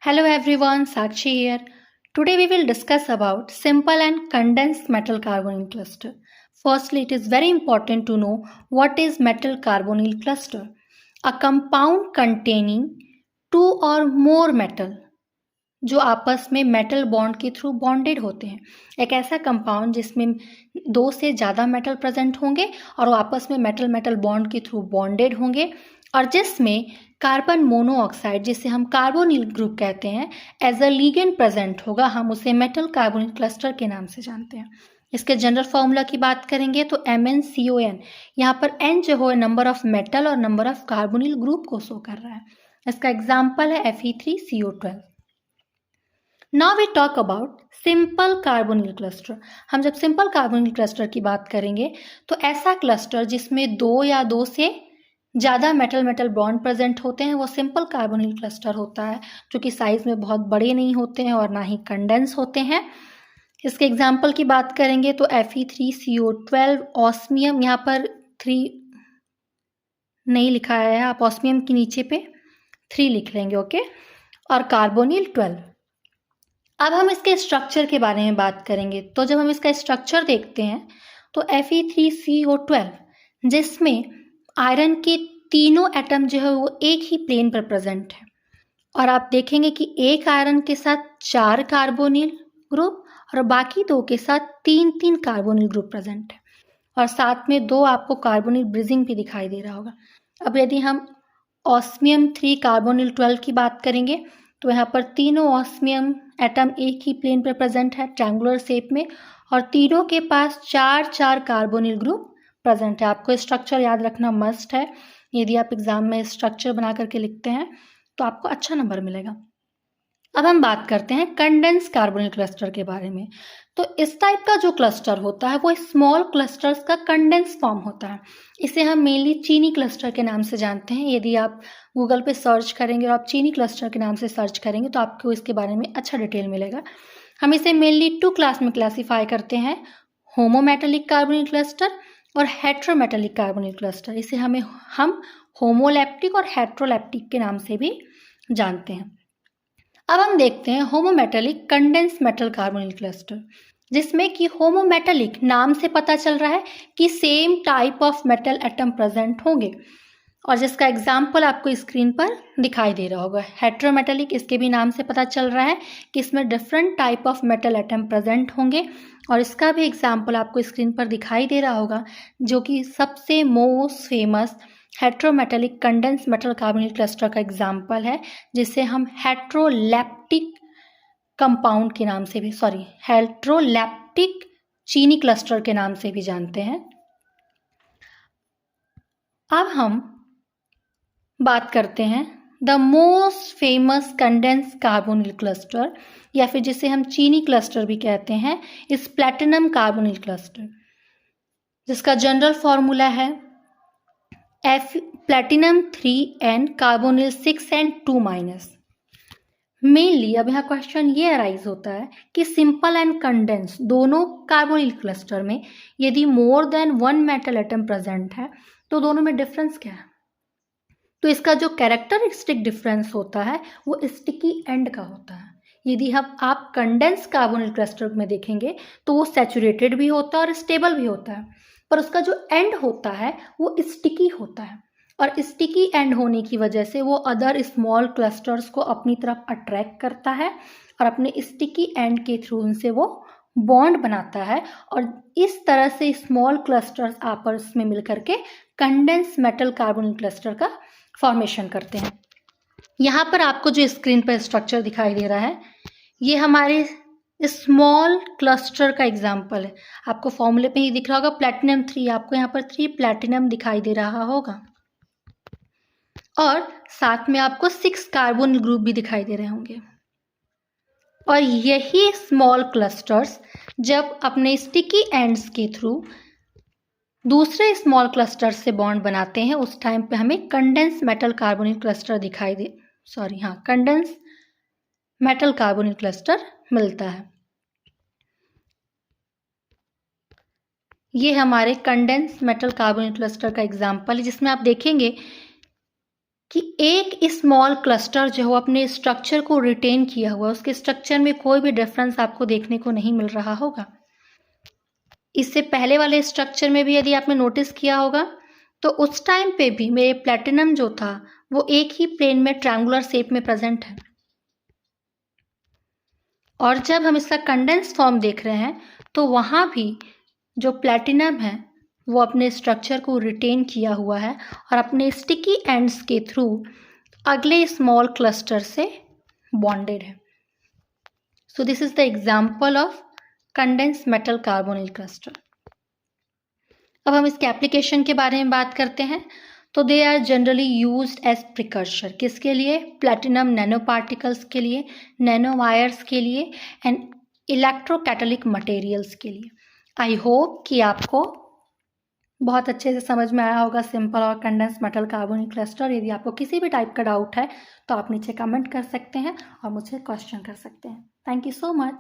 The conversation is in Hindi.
Hello everyone, Sakshi here. Today we will discuss about simple and condensed metal carbonyl cluster. Firstly, it is very important to know what is metal carbonyl cluster. A compound containing two or more metal जो आपस में मेटल बॉन्ड के थ्रू बॉन्डेड होते हैं. एक ऐसा कंपाउंड जिसमें दो से ज़्यादा मेटल प्रेजेंट होंगे और वो आपस में मेटल मेटल बॉन्ड के थ्रू बॉन्डेड होंगे और जिसमें कार्बन मोनोऑक्साइड जिसे हम कार्बोनिल ग्रुप कहते हैं एज अ लिगेंड प्रेजेंट होगा. हम उसे मेटल कार्बोनिल क्लस्टर के नाम से जानते हैं. इसके जनरल फॉर्मूला की बात करेंगे तो MnCON. यहाँ पर N जो है नंबर ऑफ मेटल और नंबर ऑफ कार्बोनिल ग्रुप को शो कर रहा है. इसका एग्जाम्पल है Fe3CO12. Now we talk about simple carbonyl cluster. हम जब सिंपल कार्बोनिल क्लस्टर की बात करेंगे तो ऐसा क्लस्टर जिसमें दो या दो से ज़्यादा मेटल मेटल बॉन्ड प्रेजेंट होते हैं वो सिंपल कार्बोनिल क्लस्टर होता है, जो कि साइज में बहुत बड़े नहीं होते हैं और ना ही कंडेंस होते हैं. इसके एग्जाम्पल की बात करेंगे तो Fe3CO12 ऑस्मियम, यहाँ पर 3 नहीं लिखा है, आप ऑस्मियम के नीचे पे 3 लिख लेंगे, ओके, और कार्बोनिल 12. अब हम इसके स्ट्रक्चर के बारे में बात करेंगे. तो जब हम इसका स्ट्रक्चर देखते हैं तो Fe3CO12 जिसमें आयरन के तीनों एटम जो है वो एक ही प्लेन पर प्रेजेंट है और आप देखेंगे कि एक आयरन के साथ 4 कार्बोनिल ग्रुप और बाकी 2 के साथ 3 कार्बोनिल ग्रुप प्रेजेंट है और साथ में 2 आपको कार्बोनिल ब्रिजिंग भी दिखाई दे रहा होगा. अब यदि हम ऑस्मियम 3 कार्बोनिल 12 की बात करेंगे तो यहाँ पर तीनों ऑस्मियम एटम एक ही प्लेन पर प्रेजेंट है ट्रायंगुलर शेप में और तीनों के पास 4 कार्बोनिल ग्रुप प्रेजेंट है. आपको स्ट्रक्चर याद रखना मस्ट है. यदि आप एग्जाम में स्ट्रक्चर बना करके लिखते हैं तो आपको अच्छा नंबर मिलेगा. अब हम बात करते हैं कंडेंस कार्बोनिल क्लस्टर के बारे में. तो इस टाइप का जो क्लस्टर होता है वो स्मॉल क्लस्टर्स का कंडेंस फॉर्म होता है. इसे हम मेनली चीनी क्लस्टर के नाम से जानते हैं. यदि आप गूगल पे सर्च करेंगे और आप चीनी क्लस्टर के नाम से सर्च करेंगे तो आपको इसके बारे में अच्छा डिटेल मिलेगा. हम इसे मेनली 2 क्लास में क्लासीफाई करते हैं, होमोमेटेलिक कार्बोनिल क्लस्टर और हेट्रोमेटेलिक कार्बोनिल क्लस्टर. इसे हम होमोलैप्टिक और हेट्रोलैप्टिक के नाम से भी जानते हैं. अब हम देखते हैं होमोमेटेलिक कंडेंस मेटल कार्बोनिल क्लस्टर, जिसमें कि होमोमेटेलिक नाम से पता चल रहा है कि same type of metal atom present होंगे और जिसका एग्जाम्पल आपको स्क्रीन पर दिखाई दे रहा होगा. हेट्रोमेटेलिक इसके भी नाम से पता चल रहा है कि इसमें different type of metal atom present होंगे और इसका भी एग्जाम्पल आपको स्क्रीन पर दिखाई दे रहा होगा, जो कि सबसे most famous heterometallic condense metal carbonyl cluster का एग्जाम्पल है, जिसे हम हेट्रोलैप्टिक कंपाउंड के नाम से भी हेट्रोलैप्टिक चीनी क्लस्टर के नाम से भी जानते हैं. अब हम बात करते हैं the most famous condense carbonyl cluster, या फिर जिसे हम चीनी क्लस्टर भी कहते हैं, इस प्लैटिनम कार्बोनिल क्लस्टर, जिसका जनरल फॉर्मूला है platinum 3n carbonyl 6n2-. Mainly अब यहाँ क्वेश्चन ये अराइज होता है कि सिंपल एंड कंडेंस दोनों कार्बोनिल क्लस्टर में यदि more than 1 metal atom present है तो दोनों में डिफरेंस क्या है. तो इसका जो कैरेक्टरिस्टिक डिफरेंस होता है वो स्टिकी एंड का होता है. यदि आप कंडेंस कार्बोनिल क्लस्टर में देखेंगे तो वो सैचुरेटेड भी होता है और स्टेबल भी होता है, पर उसका जो एंड होता है वो स्टिकी होता है और स्टिकी एंड होने की वजह से वो अदर स्मॉल क्लस्टर्स को अपनी तरफ अट्रैक्ट करता है और अपने स्टिकी एंड के थ्रू उनसे वो बॉन्ड बनाता है और इस तरह से स्मॉल क्लस्टर्स आपस में मिलकर के कंडेंस मेटल कार्बोनिल क्लस्टर का फॉर्मेशन करते हैं. यहाँ पर आपको जो स्क्रीन पर स्ट्रक्चर दिखाई दे रहा है ये हमारे स्मॉल क्लस्टर का एग्जाम्पल है. आपको फॉर्मूले पे ही दिख रहा होगा प्लैटिनम 3, आपको यहाँ पर 3 प्लैटिनम दिखाई दे रहा होगा और साथ में आपको 6 कार्बोनिल ग्रुप भी दिखाई दे रहे होंगे. और यही स्मॉल क्लस्टर्स जब अपने स्टिकी एंड्स के थ्रू दूसरे स्मॉल क्लस्टर से बॉन्ड बनाते हैं उस टाइम पे हमें condense metal carbonyl cluster condense metal carbonyl cluster मिलता है. ये हमारे कंडेंस मेटल कार्बोनिल क्लस्टर का एग्जाम्पल है, जिसमें आप देखेंगे कि एक स्मॉल क्लस्टर जो है अपने स्ट्रक्चर को रिटेन किया हुआ, उसके स्ट्रक्चर में कोई भी डिफरेंस आपको देखने को नहीं मिल रहा होगा। इससे पहले वाले स्ट्रक्चर में भी यदि आपने नोटिस किया होगा तो उस टाइम पे भी मेरे प्लैटिनम जो था वो एक ही प्लेन में ट्रायंगुलर शेप में प्रेजेंट है, और जब हम इसका कंडेंस फॉर्म देख रहे हैं तो वहाँ भी जो प्लैटिनम है वो अपने स्ट्रक्चर को रिटेन किया हुआ है और अपने स्टिकी एंड्स के थ्रू अगले स्मॉल क्लस्टर से बॉन्डेड है। So this is the example of condense metal carbonyl cluster. अब हम इसके एप्लीकेशन के बारे में बात करते हैं। तो they are generally used as precursor, किसके लिए? प्लैटिनम नैनो पार्टिकल्स के लिए, नैनो वायर्स के लिए एंड इलेक्ट्रोकैटालिक मटेरियल्स के लिए। आई होप कि आपको बहुत अच्छे से समझ में आया होगा सिंपल और कंडेंस मेटल कार्बोनिल क्लस्टर। यदि आपको किसी भी टाइप का डाउट है तो आप नीचे कमेंट कर सकते हैं और मुझे क्वेश्चन कर सकते हैं। Thank you so much.